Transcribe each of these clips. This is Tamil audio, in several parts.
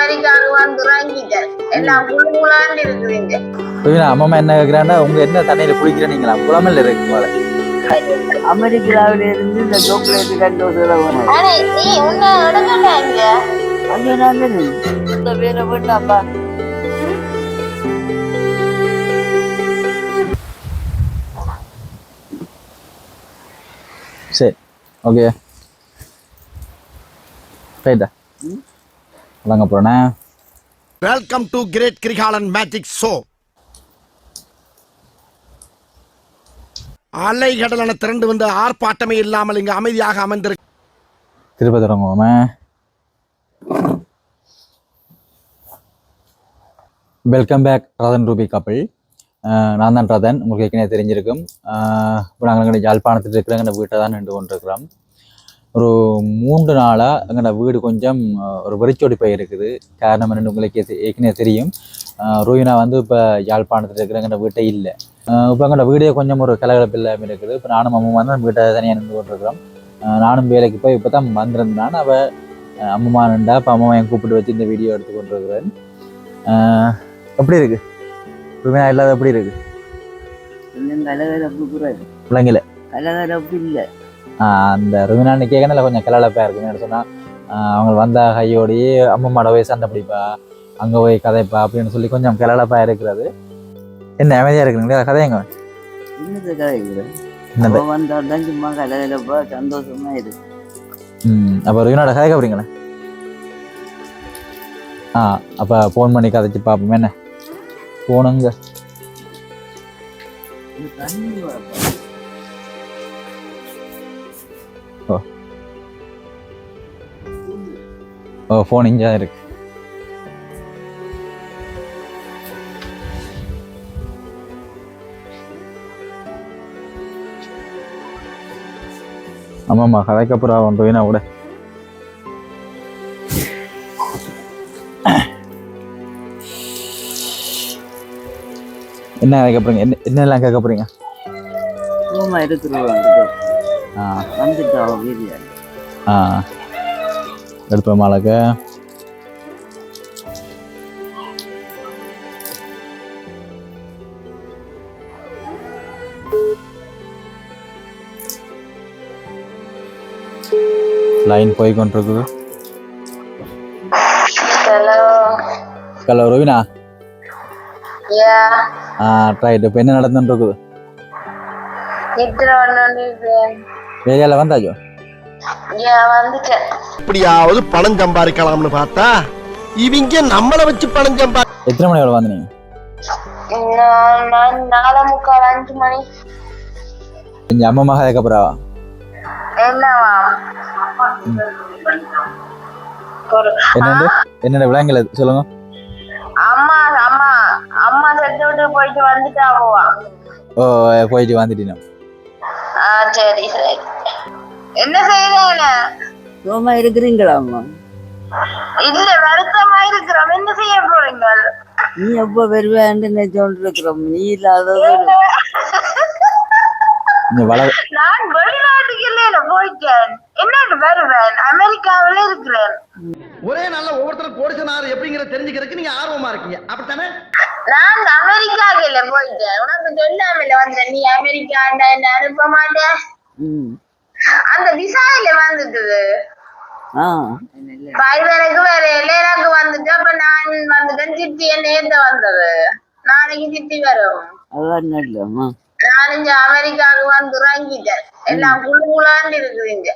அமெரிக்காவுக்கு வந்து இறங்கிட்டேன். எல்லாம் குழுகுலான்னு இருக்குதுங்க. அம்மா என்ன கேட்கிறாண்டா, உங்க என்ன தண்ணியில குளிக்கிற நீங்களா குளமில் இருக்கு போல. அமெரிக்காவில இருந்து இந்த சாக்லேட் 2 வருஷம் நீ உன்னை எடுக்கட்டாங்க. ஐயோ நான் இந்த வேலை வேண்டாப்பா. சரி ஓகே ரைட்டா வாங்க போறேன். Welcome to great Kirikalan magic show. அலைகடலான திரண்டு வந்து ஆர்ப்பாட்டமே இல்லாமல் இங்கு அமைதியாக அமர்ந்திருக்கு. திருப்பதி தொடங்குவோமே. வெல்கம் பேக் ரதன் ரூபி கப்பல். நான் தான் ரதன், உங்களுக்கு ஏற்கனவே தெரிஞ்சிருக்கும். இப்போ நாங்கள் எங்கள் யாழ்ப்பாணத்தில் இருக்கிற எங்கள் வீட்டை தான் நின்று கொண்டிருக்கிறோம். ஒரு 3 நாளாக எங்களோட வீடு கொஞ்சம் ஒரு வெறிச்சோடி போய் இருக்குது. காரணம் என்னென்னு உங்களுக்கு ஏற்கனவே தெரியும். ரூயினா வந்து இப்போ யாழ்ப்பாணத்தில் இருக்கிற எங்களோட வீட்டை இல்லை. இப்போ எங்களோட வீடே கொஞ்சம் ஒரு கலகலப்பு இல்லாமல் இருக்குது. இப்போ நானும் அம்மா வந்து வீட்டை தனியாக நின்று கொண்டிருக்கிறோம். நானும் வேலைக்கு போய் இப்போ தான் வந்திருந்தேன். அவள் அம்மா நின்றா. இப்போ அம்மா என் கூப்பிட்டு வச்சு இந்த வீடியோ எடுத்து கொண்டிருக்கிறேன். எப்படி இருக்கு ரூமியா? இல்லாத எப்படி இருக்கு? பிள்ளைங்கள கலகலப்பு இல்லை. அந்த ருமினான்னு கேட்கல கொஞ்சம் கலகலப்பாக இருக்குன்னு சொன்னால் அவங்க வந்த கையோடையே அம்மம்மாட போய் சண்டை பிடிப்பா, அங்கே போய் கதைப்பா அப்படின்னு சொல்லி கொஞ்சம் கலகலப்பாக இருக்கிறது. என்ன அமைதியாக இருக்குங்களா? கதையங்க என்னது கதை வந்தால்தான் சும்மா கலகலப்பா சந்தோஷமா இருக்கு. அப்போ ருவினோட கதை கப்புறீங்களே. அப்போ ஃபோன் பண்ணி கதைச்சு பார்ப்போம். என்ன போனுங்க ஃபோன் இங்கே இருக்கு. ஆமாம்மா கதைக்கப்புறம் வந்து வீணா கூட என்ன கேட்க போறீங்க? என்னெல்லாம் கேட்க போறீங்க? எடுப்ப மாலக்க லைன் போய் கொண்டிருக்குது. ஹலோ ரவினா. ரைட். இப்போ என்ன நடந்துட்டு இருக்குது? வேலையால வந்தாச்சோ? எப்படியாவது பணம் சம்பாதிக்கலாம்னு பார்த்தா இவங்க நம்மள வச்சு பணம் சம்பா. எத்தனை மணி எவ்வளவு வந்தீங்க? 4:45 5 மணி. எங்க அம்மா மகா அதுக்கப்புறம் என்னென்ன விளங்கல சொல்லுங்க. அம்மா அம்மா அம்மா செத்து விட்டு போயிட்டு வந்துட்டா. ஓ போயிட்டு வந்துட்டீங்க. சரி சரி. என்ன செய்யறீங்க? சோமா இருக்கிறீங்களா அம்மா? இல்ல வருத்தமா இருக்கிறோம். என்ன செய்ய போறீங்க? நீ எப்ப வருவேன்னு நினைச்சோண்டு இருக்கிறோம். நீ இல்லாத நான் வெளிநாட்டுக்கு இல்ல போயிட்டேன். என்ன வருவேன்? அமெரிக்காவில இருக்கிறேன். ஒரே நாள்ல ஒவ்வொருத்தரும் கோடிசனார் எப்படிங்கிற தெரிஞ்சுக்கிறதுக்கு நீங்க ஆர்வமா இருக்கீங்க அப்படித்தானே? நான் அமெரிக்காவில போயிட்டேன். உனக்கு சொல்லாமல வந்த நீ அமெரிக்காண்டா என்ன அனுப்ப மாட்டேன். அந்த விசாயில வந்துட்டு எனக்கு வேற எனக்கு வந்துட்டு. அப்ப நான் வந்துட்டேன். சித்தி என்ன ஏத்த வந்தது. நாளைக்கு சித்தி வரும். நான் இங்க அமெரிக்காவுக்கு வந்து இறங்கிட்டேன். எல்லாம் குழுகுலான்னு இருக்குதுங்க.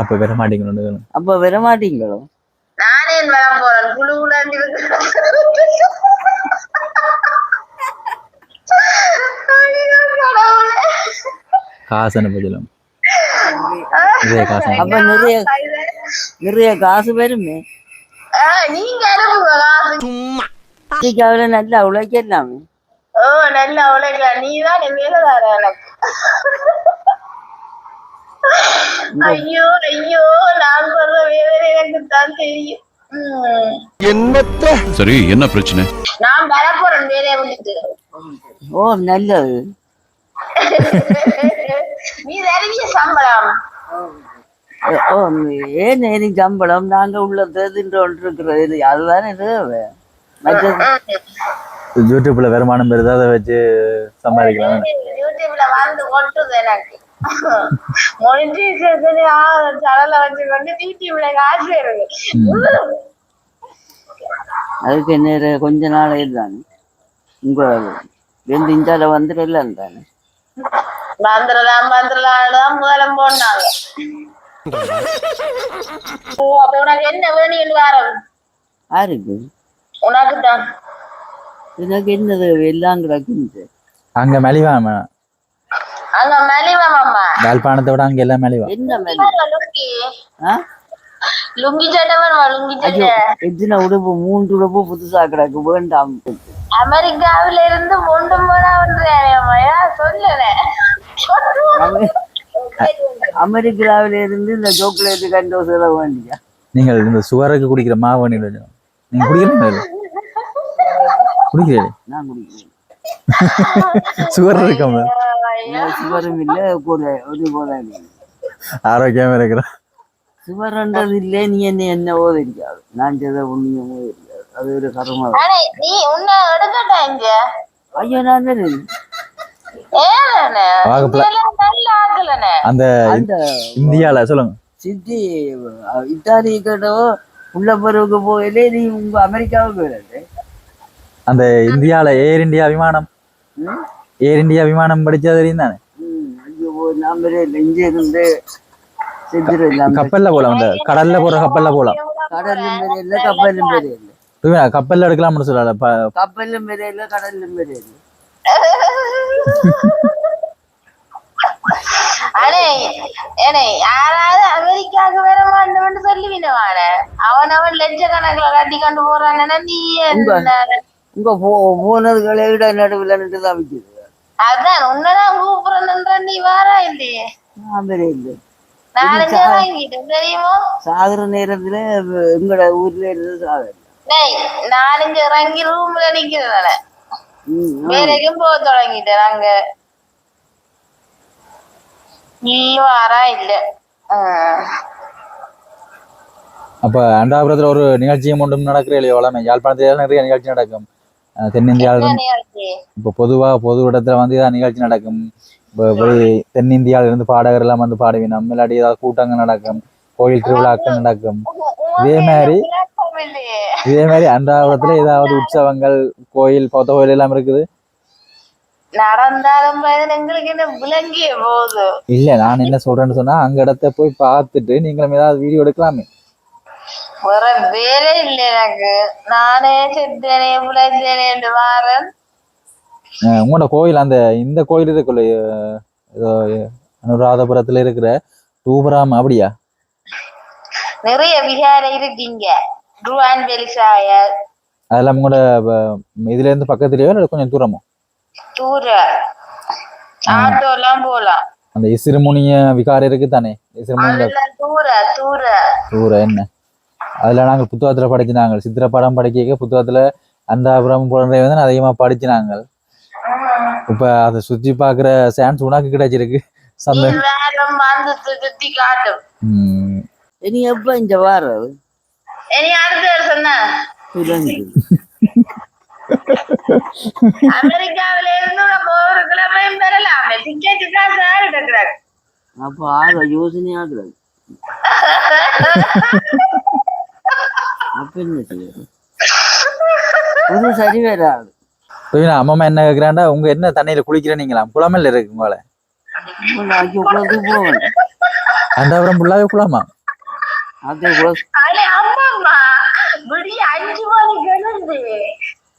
அப்ப வர மாட்டீங்களோ? அப்ப வர மாட்டீங்களோ? நானே வர போறேன். குழுகுலான்னு இருக்கு. காசு பதிலும் அப்ப நிறைய காசு வருமே. நீங்க அனுப்புங்க. நல்லா உழைக்கலாமே. நல்லா உழைக்கலாம். நீதான் வேலைதார எனக்கு. ஐயோ ஐயோ நான் சொல்ற வேலை எனக்கு தான் தெரியும். என்னத்த சரி என்ன பிரச்சனை? நான் வரப்போறேன் வேலையை விட்டுட்டு. ஓ நல்லது. நீ நிறைய சம்பளம். ஓ, ஏன் எனக்கு சம்பளம் நாங்க உள்ள தின்று கொண்டிருக்கிறது இது அதுதானே தேவை. மற்றது யூடியூப்ல வருமானம் பெறுது அதை வச்சு சம்பாதிக்கலாம். யூடியூப்ல வந்து கொட்டுது எனக்கு மொனிடைசேஷன் சேனல்ல வச்சுக்கொண்டு யூடியூப்ல காசு இருக்கு. அதுக்கு என்ன கொஞ்ச நாள் தானே உங்க ரெண்டு இஞ்சால வந்துடலாம் தானே. வந்துடலாம் முதலம் போனாங்க. அப்ப உனக்கு என்ன வேணும் வாரம்? யாருக்கு? உனக்கு தான். எனக்கு என்னது எல்லாம் கிடக்குது அங்க மலிவாம அங்க மலிவாமாம்மா. யாழ்ப்பாணத்தை விட அங்க எல்லாம் மலிவா. என்ன மலி லுங்கி சட்டை வேணுமா? லுங்கி சட்டை எத்தனை உடுப்பு 3 உடுப்பு புதுசா கிடக்கு வேண்டாம். அமெரிக்காவில இருந்து கொண்டு போனா சொல்லுறேன். அமெரிக்காவில இருந்து இந்த சாக்லேட் கண்டோஸ் எல்லாம் வேண்டியா? நீங்கள் இந்த சுகருக்கு குடிக்கிற மாவு நீங்க குடிக்கிறீங்க? குடிக்கிறீங்க? நான் குடிக்கிறேன். சுகர் இருக்காம சுவரும் இல்ல கூட ஒரு போதா ஆரோக்கியமா இருக்கிற சுவரன்றது இல்லை. நீ என்னவோ தெரியாது, நான் செய்த புண்ணியமோ தெரியாது. அது ஒரு கர்மா. நீ உன்னை எடுக்கட்டாங்க. ஐயோ நான் அந்த இந்தியால சொல்லுங்க சித்தி இத்தாலி கிட்டோ உள்ள பிறகு போகலே நீ உங்க அமெரிக்காவுக்கு போயிடாது. அந்த இந்தியால ஏர் இந்தியா விமானம் படிச்சா தெரியும் தானே. இங்க இருந்து கப்பல்ல போலாம், அந்த கடல்ல போற கப்பல்ல போலாம். கடலும் பெரிய இல்ல கப்பலும் பெரிய இல்ல, கப்பல்ல எடுக்கலாம்னு சொல்லல. கப்பலும் பெரிய இல்ல கடலும் பெரிய இல்ல. யாராவது அமெரிக்காவுக்கு வர மாட்டோம்னு சொல்லுவீனவான அவன் லட்சக்கணக்கில் கட்டி கொண்டு போறான்னா நீ உங்க போனதுகளை விட நடுவில் தான் விற்குது. அதான் உன்னதான் கூப்பிடுறேன்ற நீ வாரா இல்லையே. நான் பெரிய இல்லை தெரியுமோ? சாகுற நேரத்துல எங்கட ஊர்ல இருந்து சாகுற 4-5 இறங்கி ரூம்ல நிக்கிறதால வேலைக்கும் போக தொடங்கிட்டேன். நாங்க நீ வாரா இல்ல. அப்ப அண்டாபுரத்துல ஒரு நிகழ்ச்சியும் ஒன்றும் நடக்கிற இல்லையோ? வளமை யாழ்ப்பாணத்துல நிறைய நிகழ்ச்சி நடக்கும். தென்னிந்தியாவில இப்ப பொது இடத்துல வந்து ஏதாவது நிகழ்ச்சி நடக்கும். தென்னிந்தியாவில இருந்து பாடகர் எல்லாம் வந்து பாடுவினோம். இல்லாட்டி ஏதாவது கூட்டங்கள் நடக்கும், கோயில் திருவிழாக்கள் நடக்கும். இதே மாதிரி அன்றாபுரத்துல ஏதாவது உற்சவங்கள், கோயில் பௌத்த கோயில் எல்லாம் இருக்குது. நடந்தாலும் எங்களுக்கு என்ன விளங்கிய போகுது இல்ல. நான் என்ன சொல்றேன்னு சொன்னா, அங்க இடத்த போய் பார்த்துட்டு நீங்களும் ஏதாவது வீடியோ எடுக்கலாமே. வேற வேலை இல்லை எனக்கு. நானே செத்தேனே பிழைச்சேனே வாரன். உங்களோட கோயில் அந்த இந்த கோயில் இருக்குல்ல, ஏதோ அனுராதபுரத்துல இருக்கிற தூபராம், அப்படியா? நிறைய விகாரம் இருக்கீங்க. அதெல்லாம் உங்களோட இதுல இருந்து பக்கத்துலயோ இல்லை கொஞ்சம் தூரமோ? ஆட்டோலாம் போலாம். அந்த இசிறுமுனிய விகாரம் இருக்கு தானே? தூர என்ன அதுல நாங்கள் புத்தகத்துல படிச்சினாங்க. சித்திர படம் படிக்க புத்தகத்துல அண்டாபுரம் குழந்தை வந்து அதிகமா படிச்சினாங்க. இப்ப அதை சுத்தி பாக்குற சான்ஸ் உனக்கு கிடைச்சிருக்கு. இனி எப்ப இந்த வாரம் அடுத்த வருஷம் தான் அமெரிக்காவில இருந்து ஒரு கிழமையும் பெறலாமே. டிக்கெட்டு காசு எடுக்கிறாங்க. அப்ப ஆக யோசனை ஆகுறது. அப்ப என்ன செய்யறது? ஒரு சரி வராது. அம்மா என்ன கேக்குறாண்டா, உங்க என்ன தண்ணியில குளிக்கிற நீங்களா? குளமல் இருக்கு உங்களை அண்டாபுரம் ஃபுல்லாவே குளமா? அதே குளம். அம்மா விடிய 5 மணிக்கு எழுந்து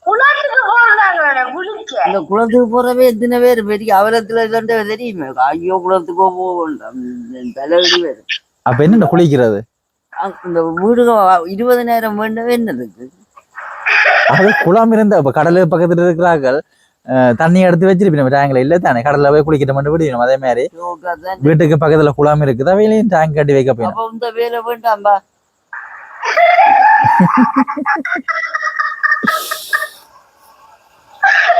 குளத்துக்கு போறாங்க குளிக்க. இந்த குளத்துக்கு போறவே எத்தனை பேர் பெரிய அவலத்துல தெரியுமே. ஐயோ குளத்துக்கோ போக வேண்டாம் தலைவலி வேறு. அப்ப என்ன குளிக்கிறது? இந்த வீடு 20,000 வேண்டவே என்னதுக்கு? அது குளம் இருந்த இப்ப கடலு பக்கத்துல இருக்கிறார்கள் தண்ணி எடுத்து வச்சிருப்பீங்க டேங்க்ல. இல்ல தானே கடல்ல போய் குளிக்கிட்ட மட்டும் விடுவோம். அதே மாதிரி வீட்டுக்கு பக்கத்துல குளம் இருக்குது, அவையிலையும் டேங்க் கட்டி வைக்க போயிடும். இந்த வேலை வேண்டாம்பா.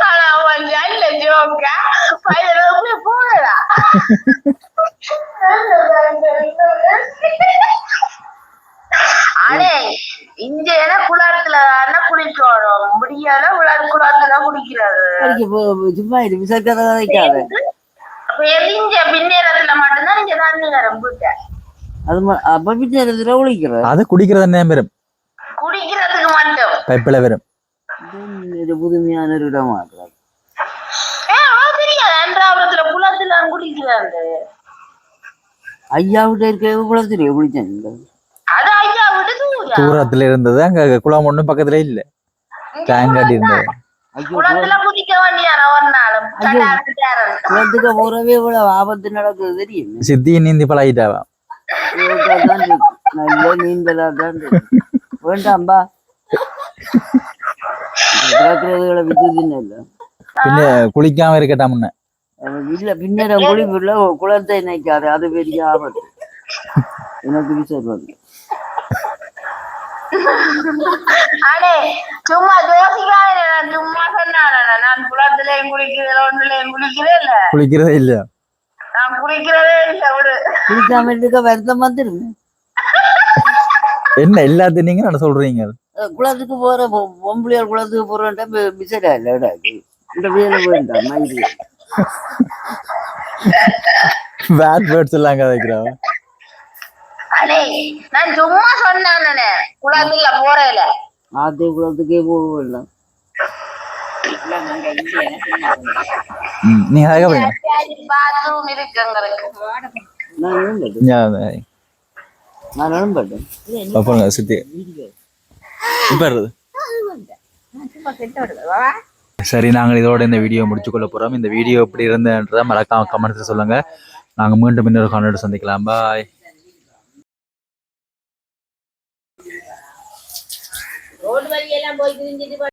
ஆனா அவன் ஜோக்கா போடா அடே இங்க குளத்துல குளிக்கணும் முடியாத குளத்துல குளிக்கிறது சும்மா இது விசக்கதை வைக்காது. பின்னேரத்துல மட்டும்தான் நீங்க தண்ணி வரும் வீட்டை அது அப்ப பின்னேரத்துல குளிக்கிறது அது குடிக்கிறது என்ன வரும் குடிக்கிறதுக்கு மட்டும் பைப்பில் வரும். இது புதுமையான ஒரு இடமா இருக்கிறது. தெரியாது அன்றாபுரத்துல குளத்துல குடிக்கிறாங்க. ஐயா விட்டு இருக்க குளத்திலேயே குளிச்சேன். அது ஐயா விட்டு தூரத்துல இருந்தது, அங்க குளம் ஒண்ணும் பக்கத்துல இல்ல, டேங்க் கட்டி இருந்தது. குளத்துல குதிக்க வேண்டியான ஒரு நாளும் குளத்துக்கு போறவே இவ்வளவு ஆபத்து நடக்குது தெரியும். சித்தி நீந்தி பழகிட்டாவா? நல்ல நீந்தலா தான் வேண்டாம்பா கிடக்குறதுகளை வித்து தின்ன பின்ன குளிக்காம இருக்கட்டா முன்ன இல்ல பின்னரம் குளிப்புல குளத்தை நினைக்காது, அது பெரிய ஆபத்து. எனக்கு விசாரிப்பாங்க. அடே சும்மா ஜோசிக்காக சும்மா சொன்னான நான் குளத்திலேயும் குளிக்கிறேன் ஒன்றுலயும் குளிக்கிறதே இல்ல நான் குளிக்கிறதே இல்ல. விடு குளிக்காம இருக்க வருத்தம் வந்துருங்க. என்ன எல்லாத்தையும் நீங்க நான் சொல்றீங்க? குளத்துக்கு போற பொம்பளையார் குளத்துக்கு போறேன்டா விசடா இல்லடா இந்த வேலை வேண்டாம் மயிறு பேட் வேர்ட்ஸ் எல்லாம் கதைக்கிறாவ. அடே நான் சும்மா சொன்னானே குளத்துல போறேல ஆத்தே குளத்துக்கே போகலாம். நீங்க அழகா போறீங்க. பாத்ரூம் இருக்குங்கிறதுக்கு நான் நம்பட்டேன் பாப்பா சித்தி இப்ப சரி, நாங்கள் இதோட இந்த வீடியோ முடிச்சுக்கொள்ள போறோம். இந்த வீடியோ எப்படி இருந்ததுன்றதை மறக்காம கமெண்ட்ஸ் சொல்லுங்க. நாங்க மீண்டும் இன்னொரு காணொளி சந்திக்கலாம். பாய். ரோடு வழியெல்லாம் போய்